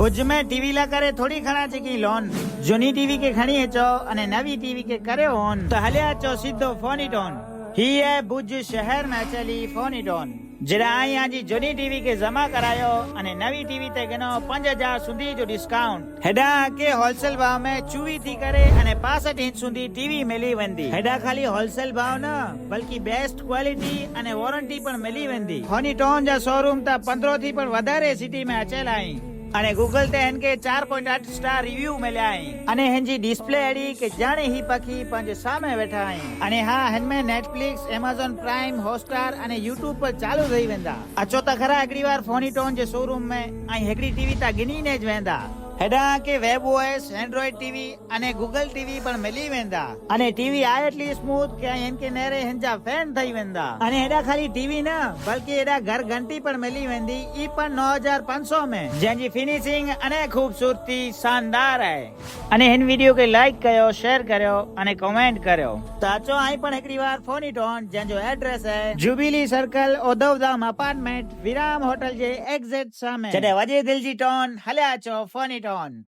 भुज में टीवी ला करे थोड़ी खणा की लोन जूनी टीवी के खणी अचो अने नवी टीवी के करे ऑन तो हले अचो सीधो फोनीटोन। ही है भुज शहर में अचेली फोनीटोन जरा अहीं जी जूनी टीवी के जमा करायो अने नवी टीवी ते गनो 5000 सुधी जो डिस्काउंट। हेडा के होलसेल भाव में 24 थी करे अने 65 इंच सुधी टीवी मिली वेंदी। हेडा खाली होलसेल भाव न बल्कि बेस्ट क्वालिटी अने वॉरंटी पण मिली वेंदी। फोनीटोन जा शोरूम ता 15 थी पण वधारे सिटी में अचेला आहीं अने गूगल ते इनके 4.8 स्टार रिव्यू मिल्या आहीं अने हिनजी डिस्प्ले अड़ी के जाने ही पखी पंहिंजे सामे वेठा आहीं अने हाँ हिनमें नेटफ्लिक्स एमेजॉन प्राइम हॉटस्टार अने यूट्यूब पर चालू थई वेंदा। अचो त खरा हिकड़ी वार फोनीटोन जे शोरूम में ऐं हिकड़ी टीवी ता गिनी ने ज वेंदा। हेडा के वेब ओएस एंड्रॉइड टीवी अने गूगल टीवी पण मिली वेंदा अने टीवी आए एटली स्मूथ के इनके नेरे हिंजा फैन थई वेंदा अने हेडा खाली टीवी न बल्कि हेडा घर घंटी पण मिली वेंदी ई पण 9500 में जंहिंजी फिनिशिंग अने खूबसूरती शानदार है। अने हिन वीडियो के लाइक कयो शेयर कयो अने कमेंट कयो त अचो आई पण हिकड़ी वार फोनीटोन जंहिंजो एड्रेस है जुबिली सर्कल ओधवधाम अपार्टमेंट विराम होटल जे एग्जिट सामे जडे वजे दिल जी टोन हले अचो फोनीटोन।